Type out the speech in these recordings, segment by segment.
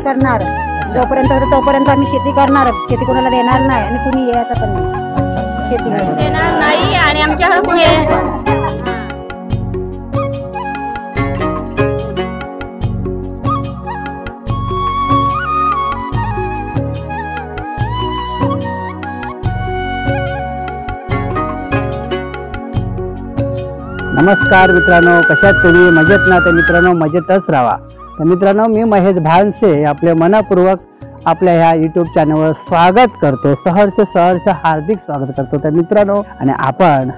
करणार जोपर्यंत होतं तोपर्यंत आम्ही शेती करणार शेती कोणाला देणार नाही आणि कुणी यायचं पण नाही शेती देणार नाही आणि आमच्या नमस्कार मित्रांनो, कशात तुम्ही मजेत ना? तर मित्रांनो मजेतच राहा. तर मित्रांनो मी महेश भानसे आपले मनपूर्वक आपल्या ह्या यूट्यूब चॅनलवर स्वागत करतो. सहर्ष हार्दिक स्वागत करतो. तर मित्रांनो आणि आपण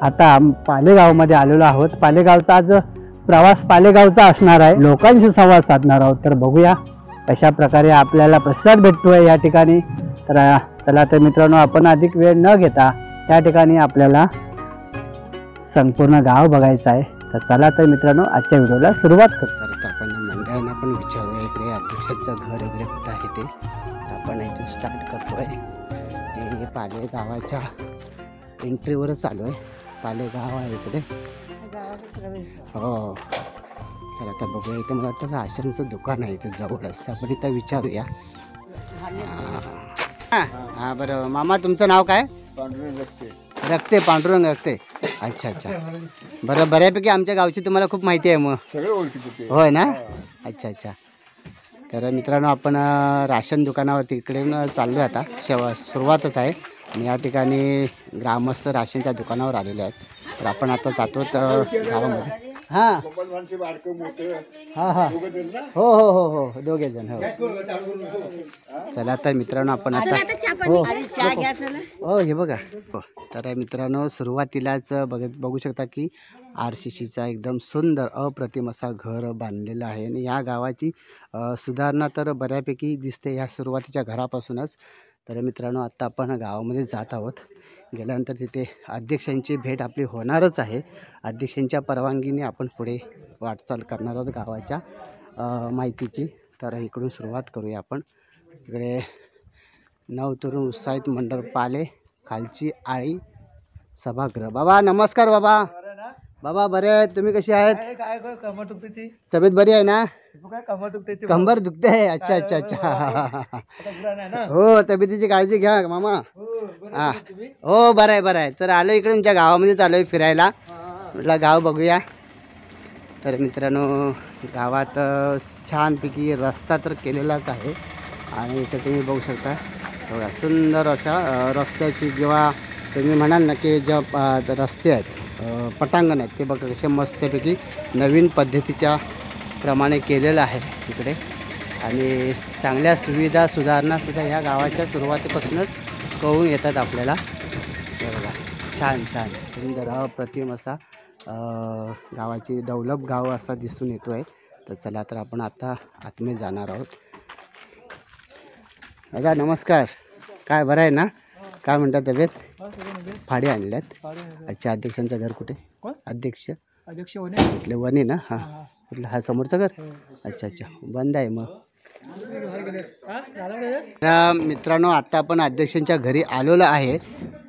आता पालेगावमध्ये आलेलो आहोत. पालेगावचा आज प्रवास पालेगावचा असणार आहे. लोकांशी संवाद साधणार आहोत. तर बघूया कशा प्रकारे आपल्याला प्रतिसाद भेटतोय या ठिकाणी. तर चला तर मित्रांनो आपण अधिक वेळ न घेता या ठिकाणी आपल्याला संपूर्ण गाव बघायचं आहे. तर चला तर मित्रांनो आजच्या व्हिडिओला सुरुवात करू. तर आपण मंडळांना पण विचारूया इकडे अध्यक्षाचं घर वगैरे कुठं आहे ते. आपण इथून स्टार्ट करतोय. हे पालेगावाच्या एंट्रीवरच चालू आहे. पालेगाव आहे इकडे. हो तर आता बघूया. इथं मला वाटतं राशनचं दुकान आहे इथे जवळच. आपण इथं विचारूया. हां बरं मामा तुमचं नाव काय? रक्ते पांडुरंग रक्ते. अच्छा अच्छा बरं. बऱ्यापैकी आमच्या गावची तुम्हाला खूप माहिती आहे मग. होय ना? अच्छा अच्छा. तर मित्रांनो आपण राशन दुकानावरती इकडे चाललो आता. सुरुवातच आहे आणि या ठिकाणी ग्रामस्थ राशनच्या दुकानावर आलेले आहेत. तर आपण आता जातो गावामध्ये. हां हां हां हो हो हो हो दोघे जण. हो चला तर मित्रांनो आपण आता हो हे बघा. हो तर मित्रांनो सुरुवातीलाच बघू शकता की RCCचा एकदम सुंदर अप्रतिम असा घर बांधलेलं आहे. आणि या गावाची सुधारणा तर बऱ्यापैकी दिसते ह्या सुरुवातीच्या घरापासूनच. तर मित्रांनो आत्ता आपण गावामध्ये जात आहोत. गेल्यानंतर तिथे अध्यक्षांची भेट आपली होणारच आहे. अध्यक्षांच्या परवानगीने आपण पुढे वाटचाल करणार आहोत गावाच्या माहितीची. तर इकडून सुरुवात करूया आपण. इकडे नवतरुण उत्साहित मंडळ पाले खालची आळी सभागृह. बाबा नमस्कार. बाबा बाबा बरे आहेत? तुम्ही कशी आहेत? कमर दुखते. तब्येत बरी आहे ना? कमर दुखते. कंबर दुखते आहे. अच्छा अच्छा अच्छा. हो तब्येतीची काळजी घ्या मामा. हां हो बरं आहे बरं आहे. तर आलो इकडे तुमच्या गावामध्ये चालू आहे फिरायला. म्हटलं गाव बघूया. तर मित्रांनो गावात छानपैकी रस्ता तर केलेलाच आहे. आणि इथं तुम्ही बघू शकता बघा सुंदर अशा रस्त्याची किंवा तुम्ही म्हणाल ना की ज्या रस्ते आहेत पटांगण आहेत ते बघा कसे मस्तपैकी नवीन पद्धतीच्या प्रमाणे केलेलं आहे इकडे. आणि चांगल्या सुविधा सुधारणासुद्धा ह्या गावाच्या सुरुवातीपासूनच कळून येतात आपल्याला. हे बघा छान छान सुंदर अप्रतिम असा गावाची डेव्हलप गाव असा दिसून येतो आहे. तर चला तर आपण आता आतमध्ये जाणार आहोत. दादा नमस्कार. काय बरं आहे ना? काय म्हणतात तब्येत? फाडी आणल्यात. अच्छा अध्यक्षांचं घर कुठे? अध्यक्ष इथले वने ना? हां कुठलं हा समोरचं घर? अच्छा अच्छा बंद आहे मग. मित्रांनो आता आपण अध्यक्षांच्या घरी आलेलो आहे.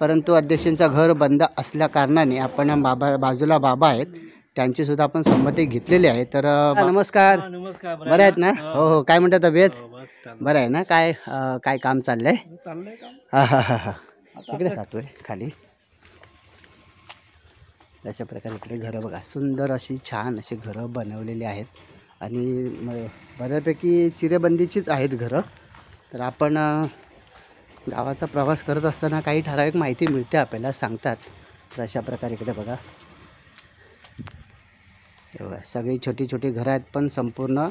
परंतु अध्यक्षांचं घर बंद असल्या कारणाने आपण बाजूला बाबा आहेत त्यांची सुद्धा आपण संमती घेतलेली आहे. तर नमस्कार. नमस्कार. बरं आहेत ना? हो हो. काय म्हणतात तब्येत? बरं आहे ना? काय काय काम चाललंय? हां हां हां हां इकडे जातोय खाली. अशा प्रकारे इकडे घरं बघा सुंदर अशी छान अशी घरं बनवलेली आहेत. आणि बऱ्यापैकी चिरेबंदीचीच आहेत घरं. तर आपण गावाचा प्रवास करत असताना काही ठराविक माहिती मिळते आपल्याला सांगतात. तर अशा प्रकारे इकडे बघा हे बघा सगळी छोटी छोटी घरं आहेत पण संपूर्ण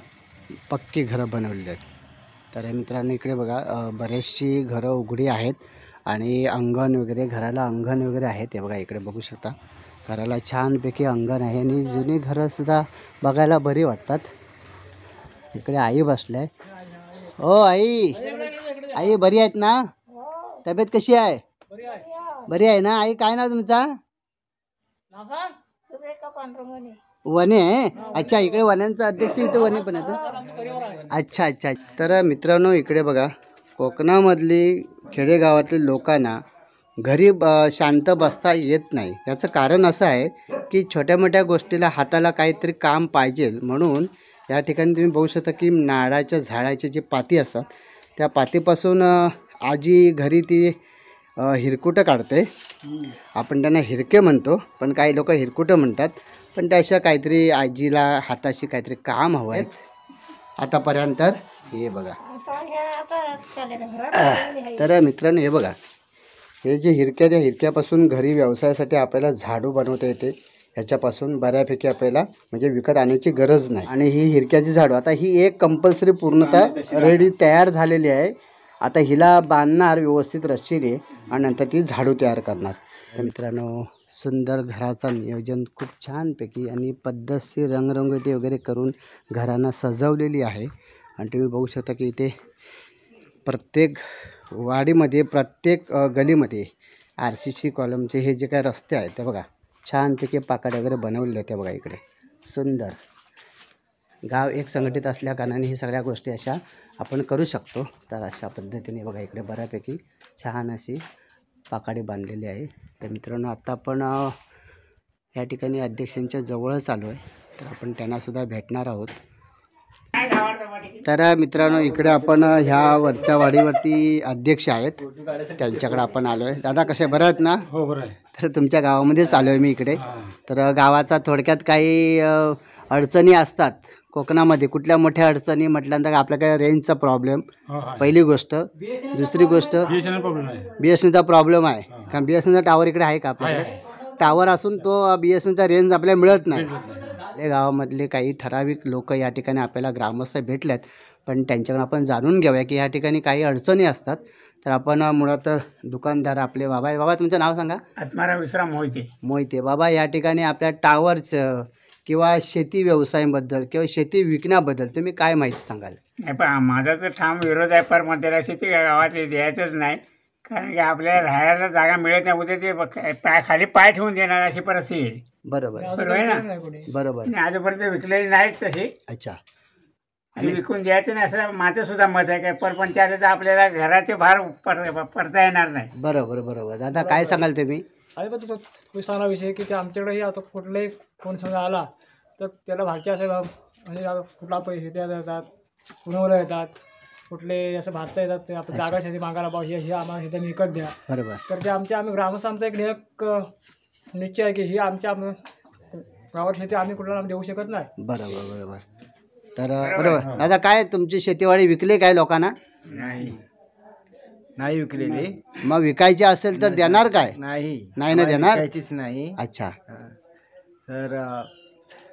पक्की घरं बनवलेली आहेत. तर मित्रांनो इकडे बघा बरेचशी घरं उघडी आहेत आणि अंगण वगैरे घराला अंगण वगैरे आहेत. हे बघा इकडे बघू शकता घराला छानपैकी अंगण आहे. आणि जुनी घरंसुद्धा बघायला बरी वाटतात. इकडे आई बसल्या. हो आई आई बरी आहेत ना? तब्येत कशी आहे? बरी आहे ना? आई काय ना तुमचा? वने आहे. अच्छा इकडे वन्यांचा अध्यक्ष इथं वने पण आहे. अच्छा अच्छा. तर मित्रांनो इकडे बघा कोकणामधली खेडेगावातील लोकांना घरी शांत बसता येत नाही. याचं कारण असं आहे की छोट्या मोठ्या गोष्टीला हाताला काहीतरी काम पाहिजे म्हणून या ठिकाणी तुम्ही बघू शकता की नारळाच्या झाडाचे जे पाती असतात त्या पातीपासून आजी घरी ती हिरकुटं काढते. आपण त्यांना हिरके म्हणतो, पण काही लोक हिरकुटं म्हणतात. पण त्याशा काहीतरी आजीला हाताशी काहीतरी काम हवं आहे. आतापर्यंत हे बघा. तर मित्रांनो हे बघा, हे जे हिरक्या त्या हिरक्यापासून घरी व्यवसायासाठी आपल्याला झाडू बनवता येते. ह्याच्यापासून बऱ्यापैकी आपल्याला म्हणजे विकत आणायची गरज नाही. आणि ही हिरक्याची झाडू आता ही एक कंपल्सरी पूर्णतः रेडी तयार झालेली आहे. आता हिला बांधणार व्यवस्थित रस्सीने आणि नंतर ती झाडू तयार करणार. तर मित्रांनो सुंदर घराचं नियोजन खूप छानपैकी आणि पद्धतशीर रंगरंगोटी वगैरे करून घरांना सजवलेली आहे. आणि तुम्ही बघू शकता की इथे प्रत्येक वाडीमध्ये प्रत्येक गलीमध्ये RCC कॉलमचे हे जे काय रस्ते आहेत ते बघा छानपैकी पाकड वगैरे बनवलेले आहेत. बघा इकडे सुंदर गाव एक संघटित असल्या कारणाने हे सगळ्या गोष्टी अशा आपण करू शकतो. तर अशा पद्धतीने बघा इकडे बऱ्यापैकी छान अशी पाकाडी बांधलेली आहे. तर मित्रांनो आता आपण या ठिकाणी अध्यक्षांच्या जवळच आलो आहे. तर आपण त्यांनासुद्धा भेटणार आहोत. तर मित्रांनो इकडे आपण ह्या वरच्या वाडीवरती अध्यक्ष आहेत त्यांच्याकडे आपण आलो आहे. दादा कसे बरं आहेत ना? हो बरं आहे. तर तुमच्या गावामध्येच आलो आहे मी इकडे. तर गावाचा थोडक्यात काही अडचणी असतात कोकणामध्ये. कुठल्या मोठ्या अडचणी म्हटल्यानंतर आपल्याकडे रेंजचा प्रॉब्लेम पहिली गोष्ट. दुसरी गोष्ट BSNLचा प्रॉब्लेम आहे. कारण BSNLचा टावर इकडे आहे का आपल्याकडे? टावर असून तो BSNLचा रेंज आपल्याला मिळत नाही. आपल्या गावामधले काही ठराविक लोक या ठिकाणी आपल्याला ग्रामस्थ भेटल्यात, पण त्यांच्याकडून आपण जाणून घेऊया की या ठिकाणी काही अडचणी असतात. तर आपण मुळात दुकानदार आपले बाबा तुमचं नाव सांगा. आत्माराम विश्राम मोहिते. बाबा या ठिकाणी आपल्या टावरचं किंवा शेती व्यवसायाबद्दल किंवा शेती विकण्याबद्दल तुम्ही काय माहिती सांगाल? नाही पण माझा तर ठाम विरोध आहे. पर मध्यला शेती गावात द्यायचंच नाही. कारण की आपल्याला राहायला जागा मिळत नाही. उद्या ते खाली पाय ठेवून देणार अशी परिस्थिती आहे. बरोबर बरोबर आहे ना? बरोबर. आजपर्यंत विकलेली नाहीच तशी. अच्छा. आणि विकून द्यायचं नाही असं माझं सुद्धा मत आहे. काय परपंचायतीचं आपल्याला घराचे भार पडता येणार नाही. बरोबर. दादा काय सांगाल तुम्ही? आहे पण तो सांगा विषय की ते आमच्याकडेही आता कुठलाही कोण समजा आला तर त्याला भारतीय असेल म्हणजे कुठला पैसे त्या येतात, कुणावर येतात, कुठले असं भारता येतात ते आपण जागा शेती मागायला पाहिजे ही आम्हाला शेती विकत द्या. बरोबर. तर ते आम्ही ग्रामस्थ आमचा एक निश्चय आहे की ही आमच्या गावात शेती आम्ही कुठला देऊ शकत नाही. बरोबर. तर बरोबर. दादा काय तुमची शेतीवाडी विकली काय लोकांना? नाही विकलेली. मग विकायची असेल तर देणार काय? नाही ना देणार? विकायचीच नाही. अच्छा. तर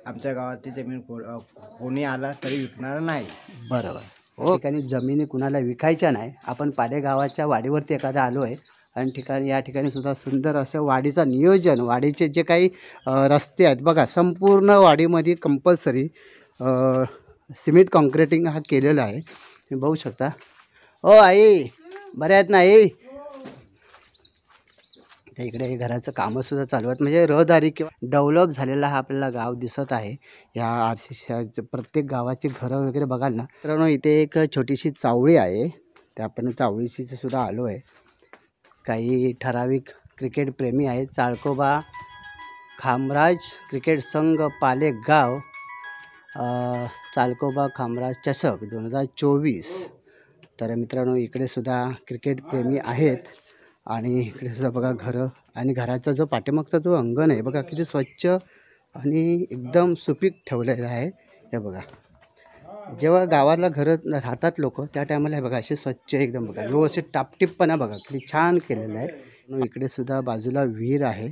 आमच्या गावातली जमीन कोणी आला तरी विकणार नाही. बरोबर. हो. ठिकाणी जमिनी कुणाला विकायच्या नाही. आपण पालेगावाच्या वाडीवरती एखादा आलो आहे आणि या ठिकाणी सुद्धा सुंदर असं वाडीचं नियोजन, वाडीचे जे काही रस्ते आहेत बघा संपूर्ण वाडीमध्ये कंपल्सरी सिमेंट कॉन्क्रिटिंग हा केलेला आहे. तुम्ही बघू शकता. हो आई बऱ्या आहेत ना आई? तर इकडे घराचं कामंसुद्धा चालू आहेत. म्हणजे रहदारी किंवा डेव्हलप झालेला हा आपल्याला गाव दिसत आहे. या RCC प्रत्येक गावाची घरं वगैरे बघाल ना. तर इथे एक छोटीशी चावळी आहे. तर आपण चावळीशी सुद्धा आलो आहे. काही ठराविक क्रिकेटप्रेमी आहेत. चाळकोबा खामराज क्रिकेट संघ पालेगाव चाळकोबा खामराज चषक 2024. तर मित्रांनो इकडे सुद्धा क्रिकेटप्रेमी आहेत. आणि इकडे सुद्धा बघा घरं आणि घराचा जो पाठीमागचा जो अंगण आहे बघा किती स्वच्छ आणि एकदम सुपीक ठेवलेलं आहे. हे बघा जेव्हा गावाला घरं राहतात लोक त्या टायमाला हे बघा असे स्वच्छ एकदम बघा व्यवस्थित टापटीपणा बघा किती छान केलेलं आहे. इकडे सुद्धा बाजूला विहीर आहे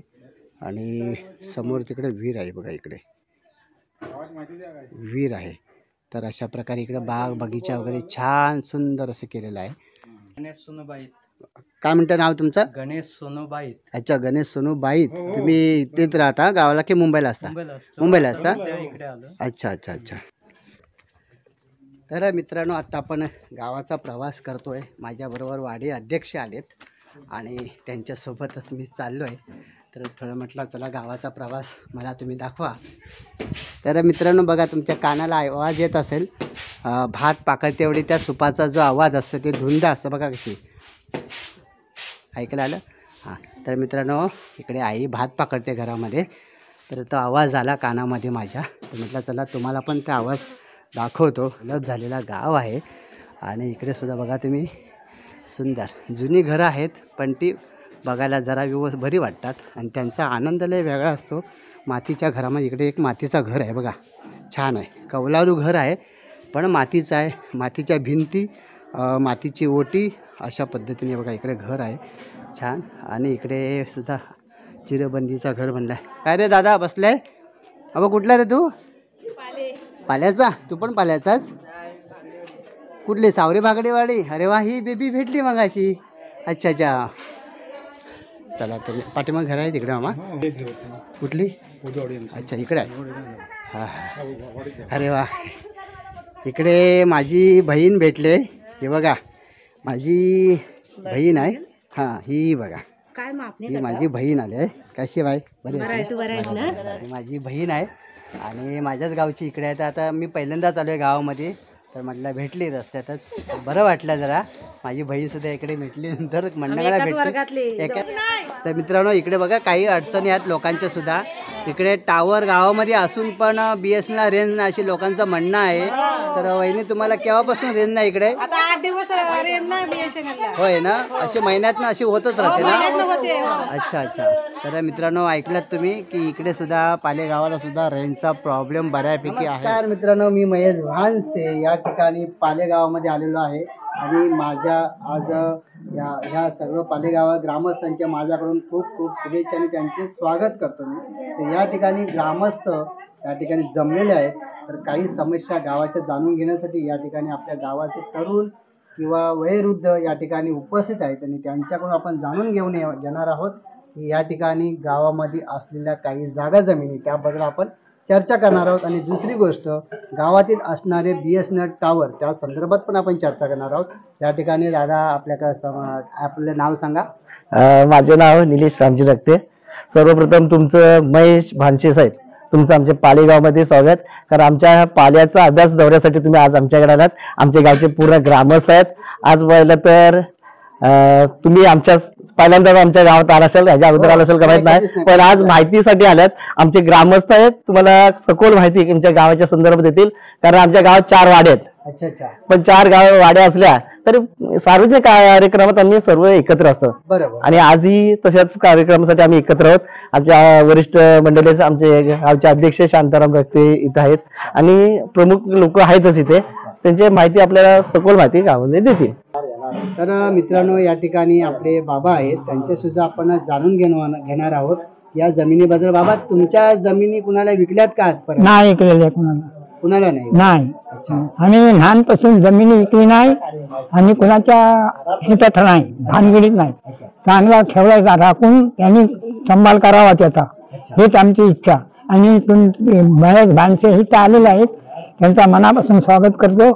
आणि समोर तिकडे विहीर आहे बघा. इकडे विहीर आहे. तर अशा प्रकारे इकडे बाग बगीचा वगैरे छान सुंदर असं केलेलं आहे. गणेश सोनूबाई. काय म्हणतं नाव तुमचं? गणेश सोनूबाई. अच्छा गणेश सोनूबाई. तुम्ही इथेच राहता गावाला की मुंबईला असता? मुंबईला असता. अच्छा. तर मित्रांनो आता आपण गावाचा प्रवास करतोय. माझ्याबरोबर वाडी अध्यक्ष आलेत आणि त्यांच्यासोबतच मी चाललो आहे. तर थोडं म्हटलं चला गावाचा प्रवास मला तुम्ही दाखवा. तर मित्रांनो बघा तुमच्या कानाला आवाज येत असेल. भात पाकळते एवढी त्या सुपाचा जो आवाज असतो ते धुंद असतं बघा कशी. ऐकायला आलं? हां. तर मित्रांनो इकडे आई भात पाकळते घरामध्ये. तर तो आवाज आला कानामध्ये माझ्या. तर म्हटलं चला तुम्हाला पण ते आवाज दाखवतो. डेव्हलप झालेला गाव आहे आणि इकडे सुद्धा बघा तुम्ही सुंदर जुनी घरं आहेत, पण ती बघायला जरा बरी वाटतात आणि त्यांचा आनंद लय वेगळा असतो. मातीच्या घरामध्ये इकडे एक मातीचं घर आहे बघा, छान आहे, कौलारू घर आहे पण मातीचं आहे, मातीच्या भिंती, मातीची ओटी, अशा पद्धतीने बघा इकडे घर आहे छान. आणि इकडे सुद्धा चिरबंदीचा घर बनला आहे. काय रे दादा बसलाय? अबा कुठला रे तू? पाल्याचा? तू पण पाल्याचाच? कुठली? सावरे भागडेवाडी? अरे वा, ही बेबी भेटली मग अशी. अच्छा अच्छा, चला तर पाठीमाग घर आहे तिकडे मामा. कुठली? अच्छा इकडे आहे. हां हां, अरे वा, इकडे माझी बहीण भेटले. हे बघा माझी बहीण आहे. हां ही बघा, ही माझी बहीण आली आहे. कशी बाई? बरी आहे. माझी बहीण आहे आणि माझ्याच गावची इकडे आहे. तर आता मी पहिल्यांदाच आलो आहे गावामध्ये, तर म्हटलं भेटली रस्त्यातच, बरं वाटलं जरा. माझी बहीणसुद्धा इकडे भेटली, नंतर मंडळाला भेटली. तर मित्रांनो इकडे बघा काही अडचणी आहेत लोकांच्या सुद्धा. इकडे टावर गावामध्ये असून पण BSNL रेंज नाही अशी लोकांचं म्हणणं आहे. तर वहिनी तुम्हाला केव्हापासून रेंज नाही इकडे? आता 8 दिवस रेंज नाही BSNL. होय ना, अशी महिन्यातनं अशी होतच राहते ना. अच्छा अच्छा, तर मित्रांनो ऐकलात तुम्ही की इकडे सुद्धा पालेगावाला सुद्धा रेंजचा प्रॉब्लेम बऱ्यापैकी आहे. तर मित्रांनो मी महेश भानसे या ठिकाणी पालेगावामध्ये आलेलो आहे आणि माझ्या आज ह्या सर्व पालेगाव ग्रामस्थांच्या माझ्याकडून खूप खूप शुभेच्छा आणि त्यांचे स्वागत करतो मी. तर या ठिकाणी ग्रामस्थ या ठिकाणी जमलेले आहेत. तर काही समस्या गावाच्या जाणून घेण्यासाठी या ठिकाणी आपल्या गावाचे तरुण किंवा वयोवृद्ध या ठिकाणी उपस्थित आहेत आणि त्यांच्याकडून आपण जाणून घेणार आहोत की या ठिकाणी गावामध्ये असलेल्या काही जागा जमिनी त्याबद्दल आपण चर्चा करणार आहोत. आणि दुसरी गोष्ट गावातील असणारे BSNL टावर त्या संदर्भात पण आपण चर्चा करणार आहोत. या ठिकाणी दादा आपलं नाव सांगा. माझं नाव निलेश रामजी रक्ते. सर्वप्रथम तुमचं महेश भानसे साहेब, तुमचं आमच्या पालेगावमध्ये स्वागत. कारण आमच्या पाल्याचा अभ्यास दौऱ्यासाठी तुम्ही आज आमच्याकडे आलात. आमच्या गावचे पूर्ण ग्रामस्थ आहेत. आज पाहिलं तर तुम्ही पहिल्यांदाच आमच्या गावात आला असेल, ह्याच्या अगोदर आला असेल का माहित नाही, पण आज माहितीसाठी आल्यात. आमचे ग्रामस्थ आहेत, तुम्हाला सखोल माहिती तुमच्या गावाच्या संदर्भात देतील. कारण आमच्या गावात 4 वाड्या आहेत. अच्छा अच्छा, पण 4 वाड्या असल्या तरी सार्वजनिक कार्यक्रमात आम्ही सर्व एकत्र असतो. बरोबर. आणि आजही तशाच कार्यक्रमासाठी आम्ही एकत्र आहोत. आमच्या वरिष्ठ मंडळीचे आमचे गावचे अध्यक्ष शांताराम रक्ते इथं आहेत आणि प्रमुख लोक आहेतच इथे. त्यांची माहिती आपल्याला सखोल माहिती गावामध्ये देतील. तर मित्रांनो या ठिकाणी आपले बाबा आहेत, त्यांचे सुद्धा आपण जाणून घेणार आहोत या जमिनीबद्दल. बाबा तुमच्या जमिनी कुणाला विकल्यात का आजपर्यंत? नाही ऐकलेलं कुणाला नाही. नाही. आम्ही लहानपासून जमिनी विकली नाही आणि कुणाच्या हितात नाही, भानगडीत नाही. चांगला ठेवला राखून त्यांनी सांभाळ करावा त्याचा, हेच आमची इच्छा. आणि महेश भानसे इथं आलेले आहेत, त्यांचा मनापासून स्वागत करतो,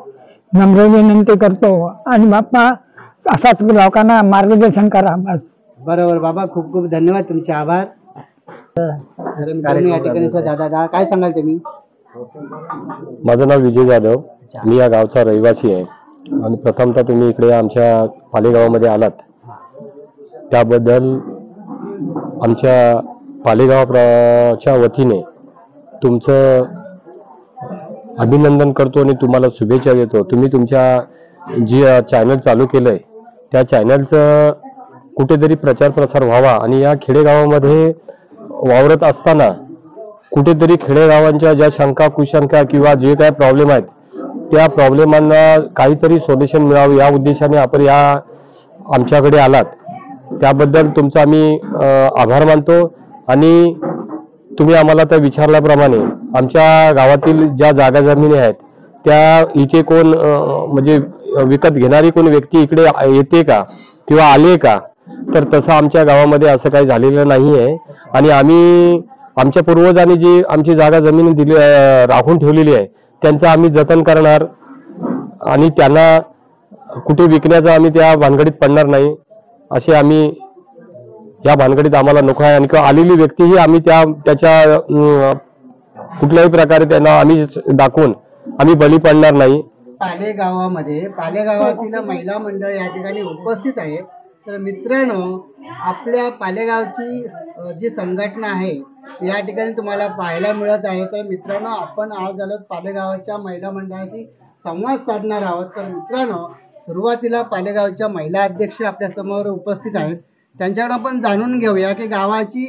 नम्र विनंती करतो. आणि बाप्पा असाच लोकांना मार्गदर्शन करा बस. बरोबर बाबा, खूप खूप धन्यवाद, तुमचे आभार. तर मित्रांनो या ठिकाणी दादा काय सांगाल तुम्ही? माझं नाव विजय जाधव, मी या गावचा रहिवासी आहे. आणि प्रथमतः तुम्ही इकडे आमच्या पालेगावामध्ये आलात त्याबद्दल आमच्या पालेगावच्या वतीने तुमचं अभिनंदन करतो आणि तुम्हाला शुभेच्छा देतो. तुम्ही तुमच्या जी चॅनल चालू केलं आहे त्या चॅनलचं कुठेतरी प्रचार प्रसार व्हावा आणि या खेडेगावामध्ये वावरत असताना कुठेतरी खेडेगावांच्या ज्या शंका कुशंका किंवा जे काय प्रॉब्लेम आहेत त्या प्रॉब्लेमांना काहीतरी सोल्युशन मिळावं या उद्देशाने आपण या आमच्याकडे आलात. त्याबद्दल तुमचा आम्ही आभार मानतो. आणि तुम्ही आम्हाला त्या विचारल्याप्रमाणे आमच्या गावातील ज्या जागा जमिनी आहेत त्या इथे कोण म्हणजे विकत घेणारी कोण व्यक्ती इकडे येते का किंवा आले का, तर तसं आमच्या गावामध्ये असं काही झालेलं नाही आहे. आणि आम्ही आमच्या पूर्वजांनी जी आमची जागा जमीन दिली राखून ठेवलेली आहे त्यांचं आम्ही जतन करणार आणि त्यांना कुठे विकण्याचं आम्ही त्या भानगडीत पडणार नाही. असे आम्ही या भानगडीत आम्हाला नको आहे. आणि आलेली व्यक्तीही आम्ही त्याच्या कुठल्याही प्रकारे त्यांना आम्ही दाखवून आम्ही बळी पडणार नाही. पालेगावातील महिला मंडळ या ठिकाणी उपस्थित आहेत. तर मित्रांनो आपल्या पालेगावची जी संघटना आहे या ठिकाणी तुम्हाला पाहायला मिळत आहे. तर मित्रांनो, आपण आज आलो पालेगावच्या महिला मंडळाशी संवाद साधणार आहोत. तर मित्रांनो, सुरुवातीला पालेगावच्या महिला अध्यक्ष आपल्या समोर उपस्थित आहेत. त्यांच्याकडे आपण जाणून घेऊया की गावाची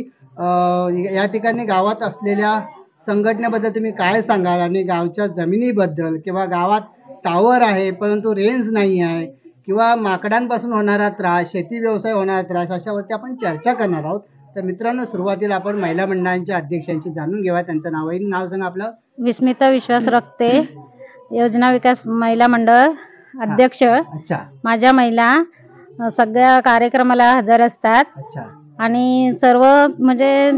या ठिकाणी गावात असलेल्या संघटनेबद्दल तुम्ही काय सांगाल, आणि गावच्या जमिनीबद्दल, किंवा गावात टावर आहे परंतु रेंज नाही आहे, किंवा माकडांपासून होणारा त्रास, शेती व्यवसाय होणारा त्रास, अशावरती आपण चर्चा करणार आहोत. तर मित्रांनो, सुरुवातीला आपण महिला मंडळांच्या अध्यक्षांची जाणून घेऊया. त्यांचं नाव आहे. नाव सांगा आपलं. विस्मिता विश्वास रक्ते, योजना विकास महिला मंडळ अध्यक्ष. अच्छा माझ्या महिला सगळ्या कार्यक्रमाला हजर असतात अच्छा आणि सर्व म्हणजे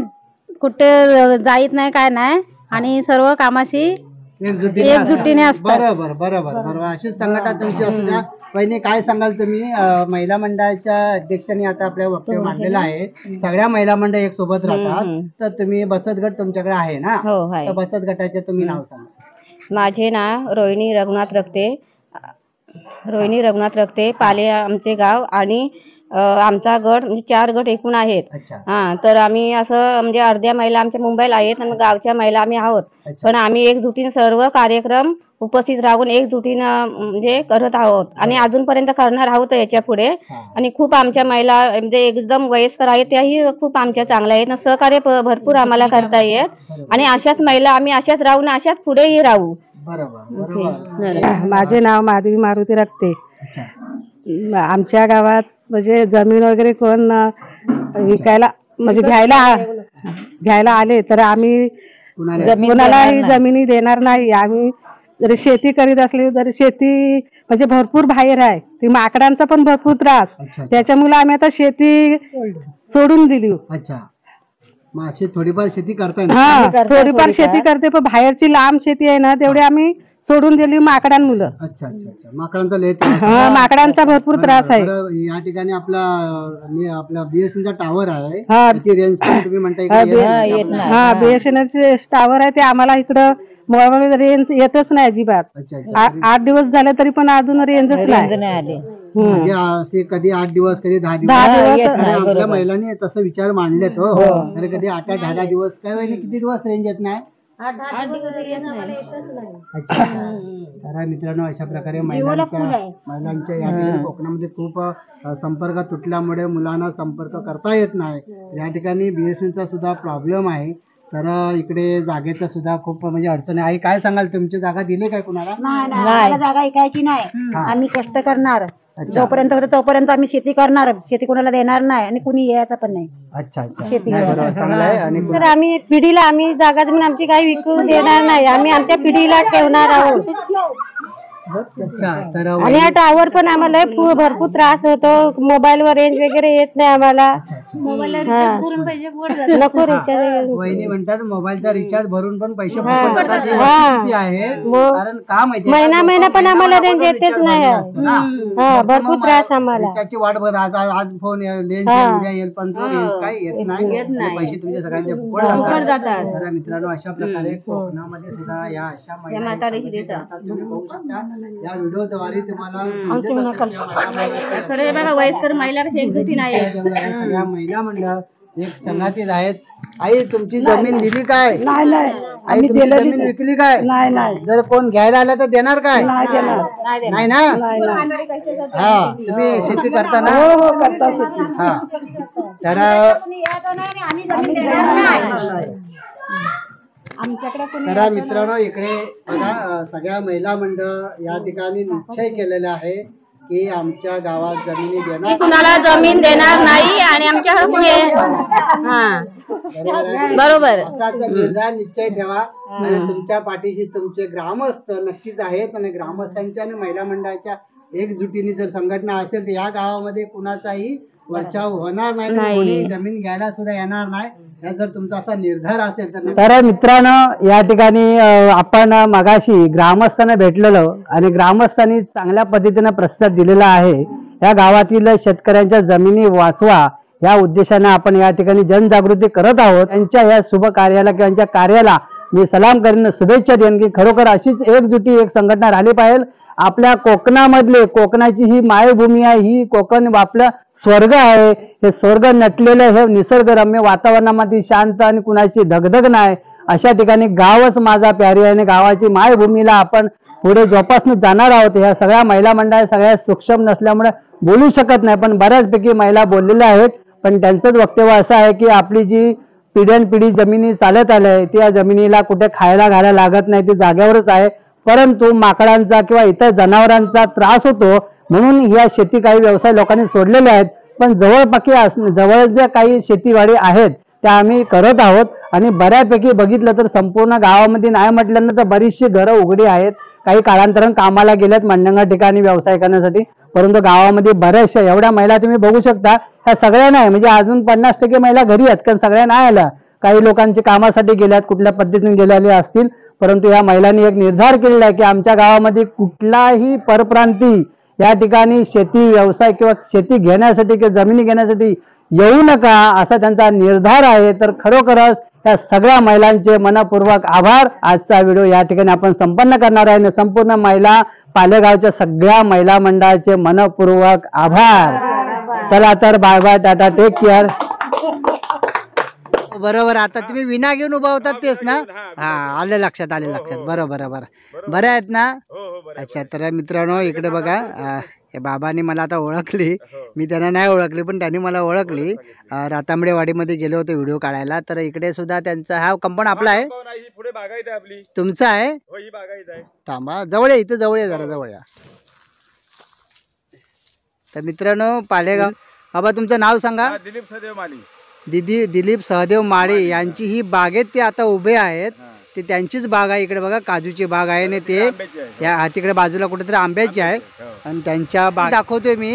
कुठे जाईत नाही काय नाही, आणि सर्व कामाशी एकजुटीने असतात. बरोबर बरोबर बरोबर. अशीच संघटना तुमची असू द्या. पहिली काय सांगाल तुम्ही? महिला मंडळाच्या अध्यक्षांनी आता आपल्या वक्तव्य मांडलेलं आहे. सगळ्या महिला मंडळ एक सोबत राहतात. तर तुम्ही बचत गट तुमच्याकडे आहे ना? हो आहे. तर बचत गटाचे तुम्ही नाव सांगा. माझे नाव रोहिणी रघुनाथ रक्ते, पाले आमचे गाव, आणि आमचा गट म्हणजे 4 गट एकूण आहेत. अच्छा हा, तर आम्ही असं म्हणजे अर्ध्या महिला आमच्या मुंबईला आहेत आणि गावच्या महिला आम्ही आहोत. अच्छा. पण आम्ही एकजुटीने सर्व कार्यक्रम उपस्थित राहून एकजुटीनं म्हणजे करत आहोत, आणि अजूनपर्यंत करणार आहोत याच्या पुढे. आणि खूप आमच्या महिला म्हणजे एकदम वयस्कर आहेत, त्याही खूप आमच्या चांगल्या आहेत. सहकार्य भरपूर आम्हाला करता येत, आणि अशाच महिला आम्ही अशाच राहून अशाच पुढेही राहू. बरोबर बरोबर. माझे नाव माधवी मारुती रक्ते. अच्छा आमच्या गावात म्हणजे जमीन वगैरे कोण विकायला म्हणजे घ्यायला आले तर आम्ही कोणालाही जमिनी देणार नाही. आम्ही जरी शेती करीत असली तरी शेती म्हणजे भरपूर बाहेर आहे, ती माकडांचा पण भरपूर त्रास, त्याच्यामुळे आम्ही आता शेती सोडून दिली. अच्छा, मग अशी थोडीफार शेती करताय ना? हा, थोडीफार शेती करते, पण बाहेरची लांब शेती आहे ना तेवढी आम्ही सोडून दिली माकडांमुळे. अच्छा अच्छा अच्छा. माकडांचा लय हा, माकडांचा भरपूर त्रास आहे. या ठिकाणी आपला बीएसएनचा टावर आहे. हा. त्याची रेंज तुम्ही म्हणता इकडे हा, बीएसएनएलचे टावर आहे, ते आम्हाला इकडं मोबाईल रेंज येतच नाही अजिबात. अच्छा अच्छा. 8 दिवस झाले तरी पण अजून रेंजच नाही. म्हणजे असे कधी 8 दिवस, कधी 10 दिवस. 10 दिवस. आणि आपल्या महिलांनी तसं विचार मांडलेत. हो, तर कधी 8-10 दिवस, काय वेळी किती दिवस रेंज येत नाही. अच्छा. तर मित्रांनो, अशा प्रकारे महिलांच्या या ठिकाणी कोकणामध्ये खूप संपर्क तुटल्यामुळे मुलांना संपर्क करता येत नाही. या ठिकाणी बीएसएनचा सुद्धा प्रॉब्लेम आहे. तर इकडे जागेचा सुद्धा खूप म्हणजे अडचण आहे. काय सांगाल, तुमची जागा दिली काय कुणाला? नाही, जागा ऐकायची नाही. आम्ही कष्ट करणार, जोपर्यंत होतं तोपर्यंत आम्ही शेती करणार. शेती कोणाला देणार नाही आणि कुणी यायचं पण नाही. अच्छा अच्छा. शेती बरोबर, चांगलं आहे. आणि तर आम्ही पिढीला आम्ही जागा जमीन आमची काही विकू देणार नाही, आम्ही आमच्या पिढीला ठेवणार आहोत. अच्छा. तर आणि हा टावर पण आम्हाला भरपूर त्रास होतो, मोबाईलवर रेंज वगैरे येत नाही आम्हाला. नको रिचार्ज. वहिनी म्हणतात मोबाईलचा रिचार्ज भरून पण पैसे फुकट जातात. ही वस्तुस्थिती आहे. कारण का माहिती महिना पण आम्हाला रेंज येतेच नाही. हा, भरपूर त्रास आम्हाला. रिचार्जची वाट बघ, आज फोन रेंज उद्या येईल, पण तो रेंज काय येत नाही. आणि पैसे तुमचे सगळ्यांचे फुकट जातात. तर मित्रांनो, अशा प्रकारे कोकणामध्ये सुद्धा या अशा महिला तुम्ही बघू शकता. या व्हिडिओद्वारे तुम्हाला वयस्कर महिला कशी एकजुटी नाही. सगळ्या महिला मंडळ एक संघातीत आहेत. आई, तुमची जमीन दिली काय? नाही. आई, तुमची जमीन विकली काय? नाही. जर कोण घ्यायला आलं तर देणार काय? नाही ना? हा, तुम्ही शेती करता ना? हो, करता शेती. हा, तर तर मित्रांनो, इकडे बघा, सगळ्या महिला मंडळ या ठिकाणी निश्चय केलेला आहे की आमच्या गावात जमिनी देणार, कुणाला जमीन देणार नाही, आणि आमच्या बरोबर असाच निर्धार निश्चय ठेवा. आणि तुमच्या पाठीशी तुमचे ग्रामस्थ नक्कीच आहेत. आणि ग्रामस्थांच्या आणि महिला मंडळाच्या एकजुटीने जर संघटना असेल तर या गावामध्ये कुणाचाही वर्षाव होणार नाही, कोणी जमीन घ्यायला सुद्धा येणार नाही. जर तुमचा असा निर्धार असेल तर मित्रांनो, या ठिकाणी आपण मगाशी ग्रामस्थांना भेटलेलो, आणि ग्रामस्थांनी चांगल्या पद्धतीने प्रस्ताव दिलेला आहे. या गावातील शेतकऱ्यांच्या जमिनी वाचवा या उद्देशाने आपण या ठिकाणी जनजागृती करत आहोत. त्यांच्या या शुभ कार्याला किंवा त्यांच्या कार्याला मी सलाम करीन, शुभेच्छा देईन की खरोखर अशीच एकजुटी एक संघटना राहिली पाहिजे. आपल्या कोकणामधले, कोकणाची ही मायभूमी आहे, ही कोकण आपलं स्वर्ग आहे. हे स्वर्ग नटलेलं हे निसर्गरम्य वातावरणामध्ये शांत आणि कुणाची दगदग नाही अशा ठिकाणी गावच माझा प्यारी आहे आणि गावाची मायभूमीला आपण पुढे जोपासून जाणार आहोत. ह्या सगळ्या महिला मंडळ सगळ्या सूक्ष्म नसल्यामुळे बोलू शकत नाही, पण बऱ्याचपैकी महिला बोललेल्या आहेत. पण त्यांचंच वक्तव्य असं आहे की आपली जी पिढ्यानपिढी जमिनी चालत आल्या त्या जमिनीला कुठे खायला घालायला लागत नाही, ती जागेवरच आहे. परंतु माकडांचा किंवा इतर जनावरांचा त्रास होतो म्हणून ह्या शेती काही व्यवसाय लोकांनी सोडलेले आहेत. पण जवळ ज्या काही शेतीवाडी आहेत त्या आम्ही करत आहोत आणि बऱ्यापैकी बघितलं तर संपूर्ण गावामध्ये नाही म्हटल्यानं तर बरीचशी घरं उघडी आहेत. काही कालांतरानं कामाला गेल्यात मंडंगा ठिकाणी व्यवसाय करण्यासाठी, परंतु गावामध्ये बऱ्याचशा एवढ्या महिला तुम्ही बघू शकता. ह्या सगळ्या नाही म्हणजे अजून 50% महिला घरी आहेत, कारण सगळ्या नाही आल्या. काही लोकांची कामासाठी गेल्यात, कुठल्या पद्धतीने गेलेले असतील. परंतु या महिलांनी एक निर्धार केलेला आहे की आमच्या गावामध्ये कुठलाही परप्रांती या ठिकाणी शेती व्यवसाय किंवा शेती घेण्यासाठी किंवा जमिनी घेण्यासाठी येऊ नका असा त्यांचा निर्धार आहे. तर खरोखरच या सगळ्या महिलांचे मनपूर्वक आभार. आजचा व्हिडिओ या ठिकाणी आपण संपन्न करणार आहे. संपूर्ण महिला पालेगावच्या सगळ्या महिला मंडळाचे मनपूर्वक आभार. चला तर bye bye, tata, take care. बरोबर. आता तुम्ही विना घेऊन उभा होतात तेच ना? हा, आलं लक्षात, आलं लक्षात. बरोबर बरं आहेत ना? अच्छा. तर मित्रांनो इकडे बघा, हे बाबांनी मला आता ओळखली, मी त्यांना नाही ओळखली पण त्यांनी मला ओळखली. रातांबडेवाडीमध्ये गेलो होतो व्हिडिओ काढायला. तर इकडे सुद्धा त्यांचा हा कंपाऊंड आपला आहे, तुमचा आहे? थांबा, जवळ आहे, इथं जवळ आहे, जरा जवळ या. तर मित्रांनो पालेगाव, बाबा तुमचं नाव सांगा? दिलीप सहदेव माळी. दिलीप सहदेव माळी यांची ही बागेत ते आता उभे आहेत. ते त्यांचीच बाग आहे. इकडे बघा काजूची बाग आहे आणि ते या तिकडे बाजूला कुठेतरी आंब्याची आहे. आणि त्यांच्या बाग दाखवतोय मी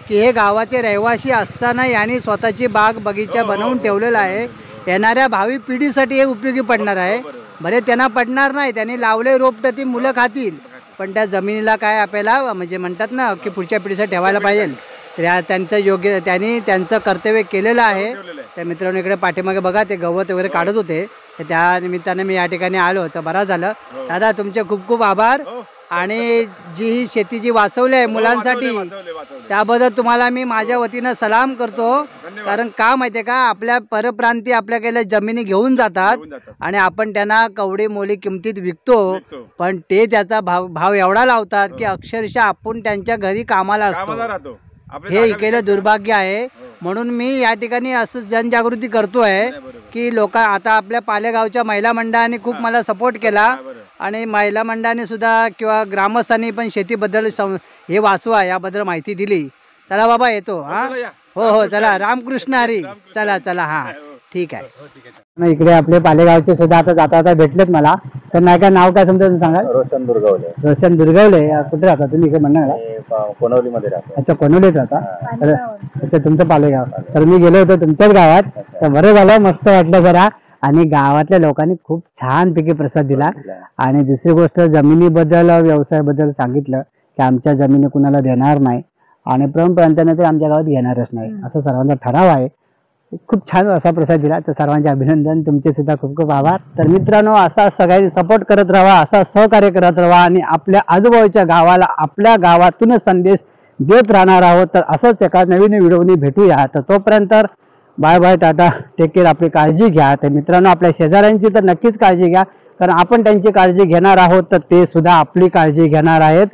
की हे गावाचे रहिवासी असताना यांनी स्वतःची बाग बगीचा बनवून ठेवलेला आहे. येणाऱ्या भावी पिढीसाठी हे उपयोगी पडणार आहे. बरे त्यांना पडणार नाही, त्यांनी लावले रोपट ती मुलं खातील, पण त्या जमिनीला काय आपल्याला म्हणजे म्हणतात ना की पुढच्या पिढीसाठी ठेवायला पाहिजे. तर त्यांचं योग्य त्यांनी त्यांचं कर्तव्य केलेलं आहे. त्या मित्रांनो इकडे पाठीमागे बघा ते गवत वगैरे काढत होते, त्या निमित्ताने मी या ठिकाणी आलो होतो. बरं झालं दादा, तुमचे खूप खूप आभार. आणि जी ही शेती जी वाचवली आहे मुलांसाठी त्याबद्दल तुम्हाला मी माझ्या वतीनं सलाम करतो. कारण का माहिती आहे का, आपल्या परप्रांती आपल्याकडे जमिनी घेऊन जातात आणि आपण त्यांना कवडी मोली किमतीत विकतो, पण ते त्याचा भाव एवढा लावतात की अक्षरशः आपण त्यांच्या घरी कामाला असतो. हे केलं दुर्भाग्य आहे. म्हणून मी या ठिकाणी असं जनजागृती करतोय की लोक आता आपल्या पालेगावच्या महिला मंडळाने खूप मला सपोर्ट केला आणि महिला मंडळाने सुद्धा किंवा ग्रामस्थांनी पण शेतीबद्दल हे वाचवा याबद्दल माहिती दिली. चला बाबा येतो. हा हो हो चला, रामकृष्ण हरी. चला चला, हा ठीक आहे. इकडे आपले पालेगावचे सुद्धा आता जाता जाता भेटलेत मला. तर नाही का नाव काय समजा सांगा? रोशन दुर्गवले. रोशन दुर्गवले. कुठे राहता तुम्ही? इकडे म्हणणार कोनवली मध्ये राहतो. अच्छा, कोनवलीत राहता. तर अच्छा, तुमचं पालेगाव. तर मी गेलो होतो तुमच्याच गावात, तर बरं झालं, मस्त वाटलं जरा. आणि गावातल्या लोकांनी खूप छानपैकी प्रतिसाद दिला. आणि दुसरी गोष्ट जमिनीबद्दल व्यवसायाबद्दल सांगितलं की आमच्या जमिनी कुणाला देणार नाही आणि परप्रांताने तर आमच्या गावात घेणारच नाही असं सर्वांचा ठराव आहे. खूप छान असा प्रतिसाद दिला. तर सर्वांचे अभिनंदन, तुमचे सुद्धा खूप खूप आभार. तर मित्रांनो असा सगळ्यांनी सपोर्ट करत राहा, असा सहकार्य करत राहा आणि आपल्या आजूबाजूच्या गावाला आपल्या गावातूनच संदेश देत राहणार आहोत. तर असंच एका नवीन व्हिडिओनी भेटूया. तर तोपर्यंत bye bye, tata, take care. आपली काळजी घ्या. तर मित्रांनो आपल्या शेजाऱ्यांची तर नक्कीच काळजी घ्या, कारण आपण त्यांची काळजी घेणार आहोत तर ते सुद्धा आपली काळजी घेणार आहेत.